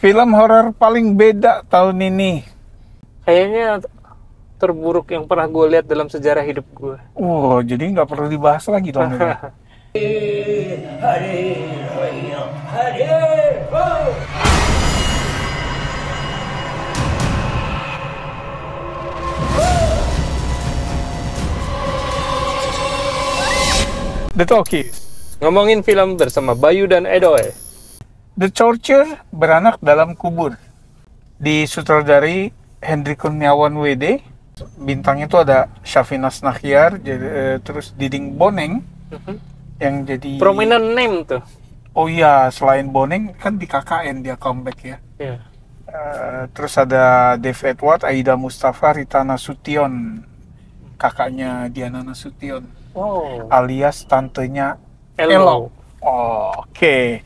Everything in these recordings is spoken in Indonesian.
Film horor paling beda tahun ini. Kayaknya terburuk yang pernah gue lihat dalam sejarah hidup gue. Wow, jadi nggak perlu dibahas lagi dong ini. The Talkies. Ngomongin film bersama Bayu dan Edoy. The Torture beranak dalam kubur. Disutradari Hendri Kurniawan WD. Bintangnya itu ada Syafinas Nahyar, terus Diding Boneng yang jadi Prominent name tuh. Oh iya, selain Boneng kan di KKN dia comeback ya. Iya. Terus ada Dave Edward, Aida Mustafa, Rita Nasution, kakaknya Diana Nasution, Oh. alias tantenya Elo. Oh, oke.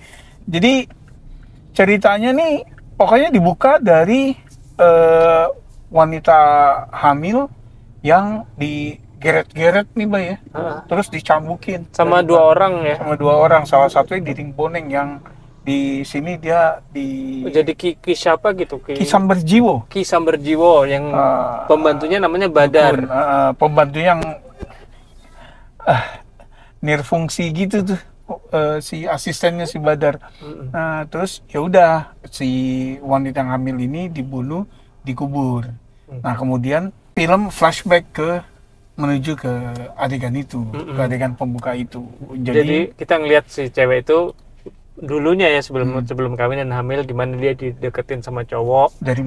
Jadi ceritanya nih pokoknya dibuka dari wanita hamil yang digeret-geret nih, Bay ya. Terus dicambukin Sama dari dua belakang. orang ya. Sama dua orang, salah satunya Diding Boneng yang di sini dia Jadi Ki siapa gitu? Kisam Berjiwo. Ki Samberjiwo yang pembantunya namanya Badar. Pembantu yang nirfungsi gitu tuh, si asistennya si Badar. Nah, terus ya udah si wanita yang hamil ini dibunuh, dikubur. Nah, kemudian film flashback menuju ke adegan itu, ke adegan pembuka itu. Jadi kita ngelihat si cewek itu dulunya ya sebelum kawin dan hamil, gimana dia dideketin sama cowok dari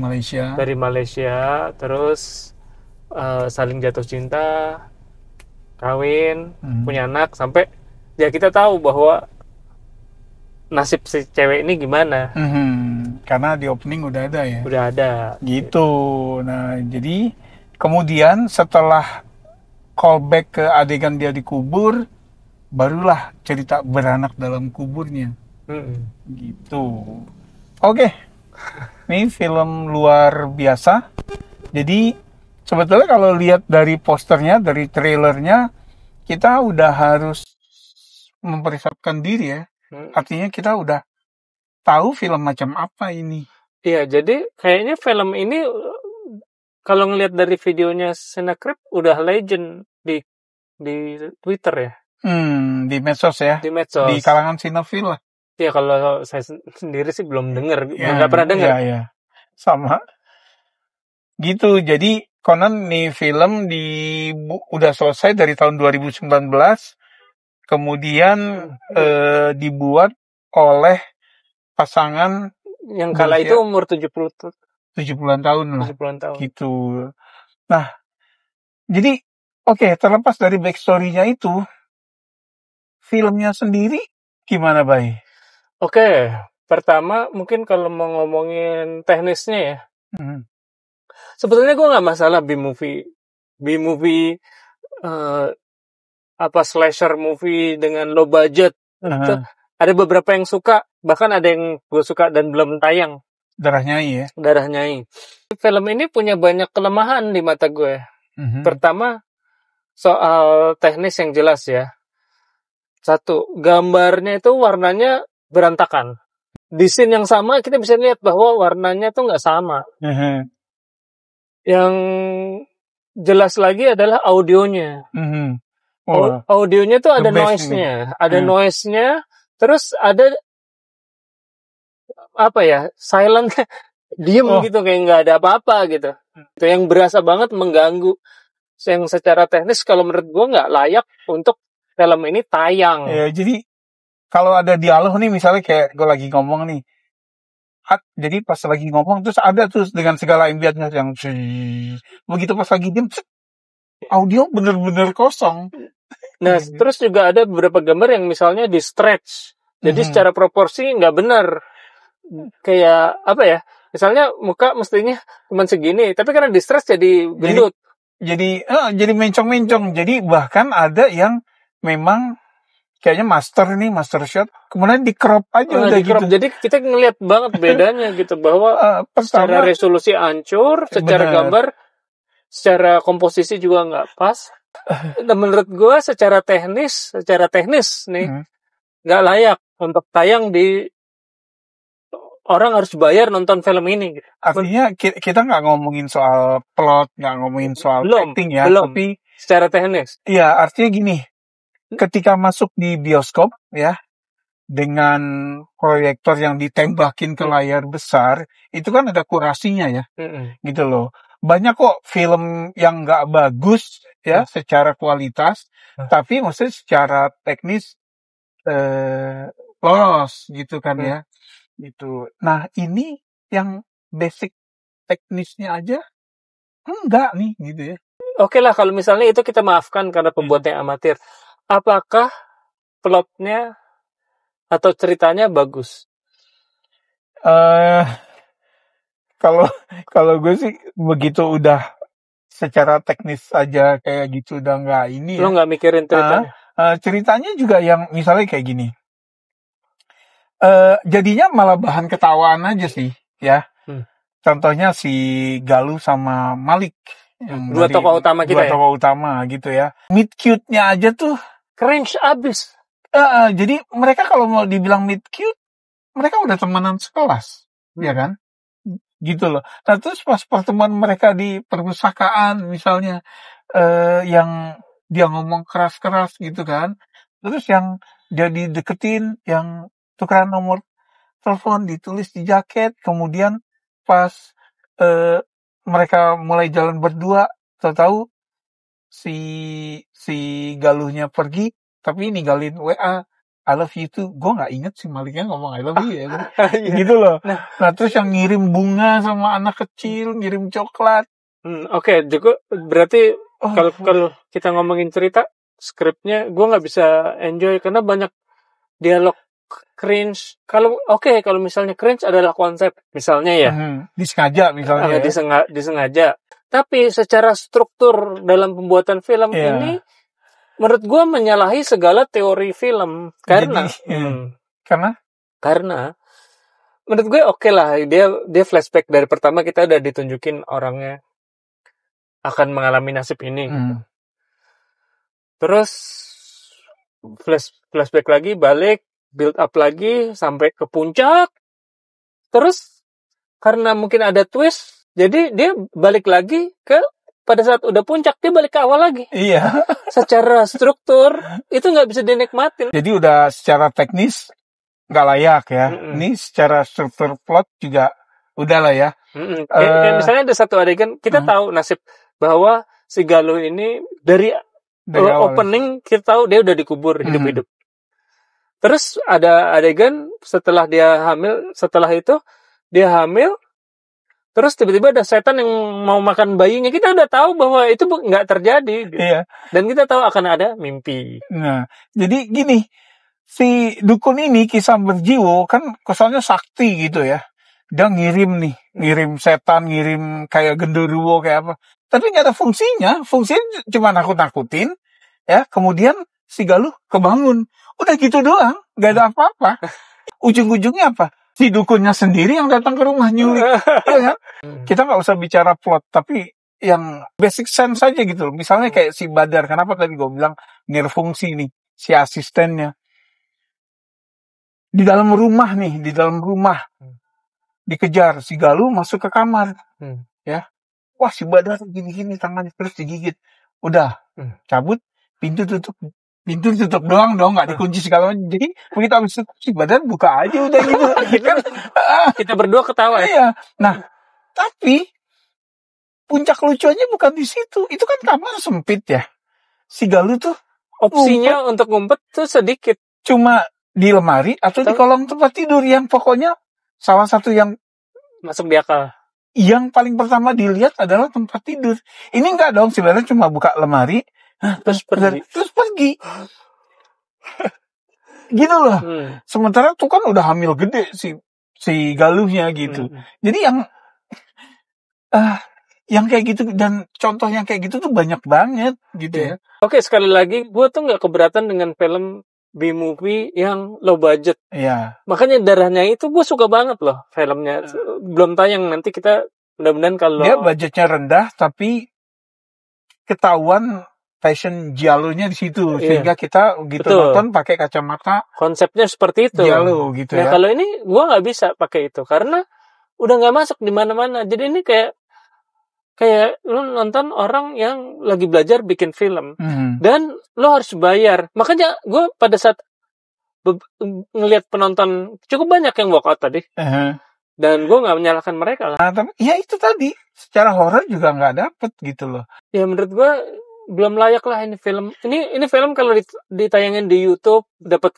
Malaysia, terus saling jatuh cinta, kawin, punya anak, sampai ya kita tahu bahwa nasib si cewek ini gimana. Karena di opening udah ada ya. Udah ada. Gitu. Nah, jadi kemudian setelah callback ke adegan dia dikubur, barulah cerita beranak dalam kuburnya. Gitu. Oke. Ini film luar biasa. Jadi sebetulnya kalau lihat dari posternya, dari trailernya, kita udah harus mempersiapkan diri ya. Artinya kita udah tahu film macam apa ini. Iya, jadi kayaknya film ini kalau ngelihat dari videonya Cinecrip udah legend di Twitter ya. Di medsos ya. Di medsos. Di kalangan sinetfil lah. Iya, kalau saya sendiri sih belum dengar, nggak pernah dengar. Iya. Sama. Gitu, jadi konon nih film udah selesai dari tahun 2019, kemudian dibuat oleh pasangan yang kala itu umur 70-an tahun lah. 70-an tahun. Gitu. Nah, jadi oke, terlepas dari backstory-nya itu, filmnya sendiri gimana, Bay? Oke, pertama mungkin kalau mau ngomongin teknisnya ya. Sebetulnya gue nggak masalah B-movie slasher movie dengan low budget. Itu ada beberapa yang suka, bahkan ada yang gue suka dan belum tayang. Darah Nyai ya? Darah Nyai. Film ini punya banyak kelemahan di mata gue. Pertama, soal teknis yang jelas ya. Satu, gambarnya itu warnanya berantakan. Di scene yang sama kita bisa lihat bahwa warnanya tuh nggak sama. Yang jelas lagi adalah audionya. Audionya tuh ada noise-nya. Ada noise-nya, terus ada silent, diem gitu, kayak nggak ada apa-apa gitu. Itu yang berasa banget mengganggu. Yang secara teknis kalau menurut gue nggak layak untuk film ini tayang. Ya, jadi kalau ada dialog nih, misalnya kayak gue lagi ngomong nih, jadi pas lagi ngomong terus ada terus dengan segala impiannya yang begitu pas lagi diem, audio bener-bener kosong. Nah, terus juga ada beberapa gambar yang misalnya di stretch, jadi secara proporsi nggak benar. Kayak apa ya? Misalnya muka mestinya cuma segini, tapi karena di stretch jadi gendut. Jadi mencong-mencong. Jadi bahkan ada yang memang kayaknya master shot, kemudian di crop aja udah gitu. Jadi kita ngelihat banget bedanya gitu, bahwa secara resolusi hancur, secara gambar, secara komposisi juga nggak pas. Dan menurut gue secara teknis nih nggak layak untuk tayang di orang harus bayar nonton film ini. Artinya kita nggak ngomongin soal plot, nggak ngomongin soal acting ya, tapi secara teknis. Iya, artinya gini, ketika masuk di bioskop ya, dengan proyektor yang ditembakin ke layar besar, itu kan ada kurasinya ya, gitu loh. Banyak kok film yang nggak bagus ya secara kualitas, tapi maksudnya secara teknis lolos gitu kan ya, gitu. Nah ini yang basic teknisnya aja enggak nih gitu ya. Oke lah kalau misalnya itu kita maafkan karena pembuatnya amatir. Apakah plotnya atau ceritanya bagus? Kalau gue sih begitu udah secara teknis aja kayak gitu udah nggak ini. Lo nggak mikirin ceritanya? Ceritanya juga yang misalnya kayak gini. Jadinya malah bahan ketawaan aja sih ya. Contohnya si Galuh sama Malik. Dua tokoh utama kita ya? Dua tokoh utama gitu ya. Meet cute-nya aja tuh cringe abis. Jadi mereka kalau mau dibilang meet cute, mereka udah temenan sekelas, ya kan? Gitu loh. Nah terus pas pertemuan mereka di perpustakaan misalnya, yang dia ngomong keras-keras gitu kan, terus yang dia dideketin, yang tukeran nomor telepon ditulis di jaket, kemudian pas mereka mulai jalan berdua, tahu-tahu si Galuhnya pergi, tapi ninggalin WA, I love you too. Gue nggak inget si Maliknya ngomong I love you ya, gitu loh. Nah terus yang ngirim bunga sama anak kecil, ngirim coklat. Oke, juga berarti kalau kita ngomongin cerita, skripnya gue nggak bisa enjoy karena banyak dialog cringe. Kalau misalnya cringe adalah konsep, misalnya ya. Disengaja misalnya. Disengaja. Tapi secara struktur dalam pembuatan film ini, menurut gue menyalahi segala teori film. Karena menurut gue oke lah, dia flashback dari pertama kita udah ditunjukin orangnya akan mengalami nasib ini. Gitu. Terus flashback lagi, balik, build up lagi sampai ke puncak. Terus karena mungkin ada twist, jadi dia balik lagi ke pada saat udah puncak dia balik ke awal lagi. Iya. Secara struktur itu nggak bisa dinikmatin. Jadi udah secara teknis nggak layak ya. Ini secara struktur plot juga udah lah ya. Kayak misalnya ada satu adegan kita tahu nasib bahwa si Galuh ini dari opening kita tahu dia udah dikubur hidup-hidup. Terus ada adegan setelah itu dia hamil, terus tiba-tiba ada setan yang mau makan bayinya. Kita udah tahu bahwa itu nggak terjadi. Gitu. Iya. Dan kita tahu akan ada mimpi. Nah, jadi gini, si dukun ini Ki Samberjiwo kan kesannya sakti gitu ya. Dia ngirim setan, ngirim kayak genderuwo kayak apa. Tapi nggak ada fungsinya cuma nakut-nakutin, ya. Kemudian si Galuh kebangun, udah gitu doang, nggak ada apa-apa. Ujung-ujungnya apa? Si dukunnya sendiri yang datang ke rumah nyulik, ya kan? Kita nggak usah bicara plot, tapi yang basic sense aja gitu. Misalnya kayak si Badar, kenapa tadi gue bilang nirfungsi nih, si asistennya. Di dalam rumah dikejar, si Galuh masuk ke kamar, ya. Wah si Badar gini-gini tangannya terus digigit. Udah, cabut, pintu tutup doang dong, nggak dikunci segala macam. Jadi begitu habis itu si Badar buka aja udah gitu. Kan, kita berdua ketawa ya. Iya. Nah, tapi puncak lucunya bukan di situ. Itu kan kamar sempit ya. Si Galuh tuh opsinya untuk ngumpet tuh sedikit. Cuma di lemari atau di kolong tempat tidur yang pokoknya salah satu yang masuk di akal. Yang paling pertama dilihat adalah tempat tidur. Ini enggak dong, sebenarnya cuma buka lemari, terus pergi. Gitu loh. Sementara tuh kan udah hamil gede si Galuhnya gitu. Jadi yang kayak gitu dan contoh yang kayak gitu tuh banyak banget gitu ya. Oke, sekali lagi gue tuh nggak keberatan dengan film B-movie yang low budget. Iya. Makanya darahnya itu gue suka banget loh filmnya. Belum tayang, nanti kita mudah-mudahan kalau dia budgetnya rendah tapi ketahuan fashion giallo-nya di situ, Iya. sehingga kita gitu Betul. nonton pakai kacamata Konsepnya seperti itu. giallo gitu Nah, ya. kalau ini gua nggak bisa pakai itu karena udah nggak masuk di mana-mana. Jadi ini kayak lu nonton orang yang lagi belajar bikin film dan lu harus bayar. Makanya gue pada saat ngelihat penonton cukup banyak yang walk out tadi, dan gue nggak menyalahkan mereka lah. Nah, tapi ya itu tadi secara horor juga nggak dapet gitu loh. Ya menurut gue belum layak lah ini film. Ini film kalau ditayangin di YouTube dapat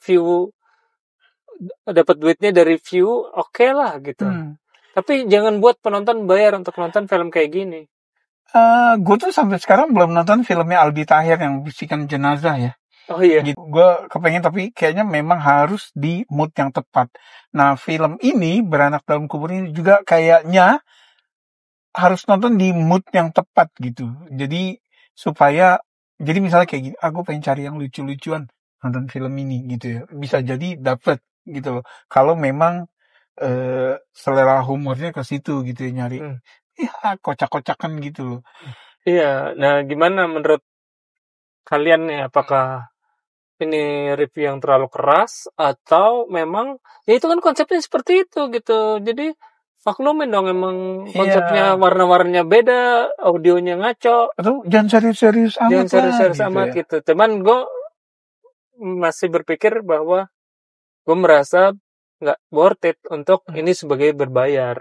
duitnya dari view, oke lah gitu. Tapi jangan buat penonton bayar untuk nonton film kayak gini. Gue tuh sampai sekarang belum nonton filmnya Aldi Taher yang Bisikan Jenazah ya. Oh iya. Gitu. Gue kepengen tapi kayaknya memang harus di mood yang tepat. Nah, film ini Beranak Dalam Kubur ini juga kayaknya harus nonton di mood yang tepat gitu. Jadi jadi misalnya kayak gini, aku pengen cari yang lucu-lucuan nonton film ini gitu ya. Bisa jadi dapet gitu loh. Kalau memang selera humornya ke situ gitu ya, nyari ya kocak-kocakan gitu loh. Iya, nah gimana menurut kalian nih, apakah ini review yang terlalu keras atau memang ya itu kan konsepnya seperti itu gitu. Jadi maklumin dong, emang konsepnya warna-warnanya beda, audionya ngaco. Atau jangan serius-serius amat. Jangan serius-serius gitu amat ya. gitu. Cuman gue masih berpikir bahwa gue merasa nggak worth it untuk ini sebagai berbayar.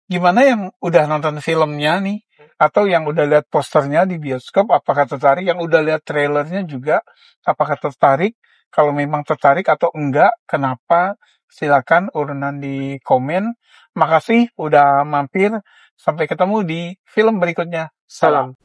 Gimana yang udah nonton filmnya nih, atau yang udah lihat posternya di bioskop, apakah tertarik? Yang udah lihat trailernya juga, apakah tertarik? Kalau memang tertarik atau enggak, kenapa? Silakan urunan di komen. Makasih udah mampir. Sampai ketemu di film berikutnya. Salam.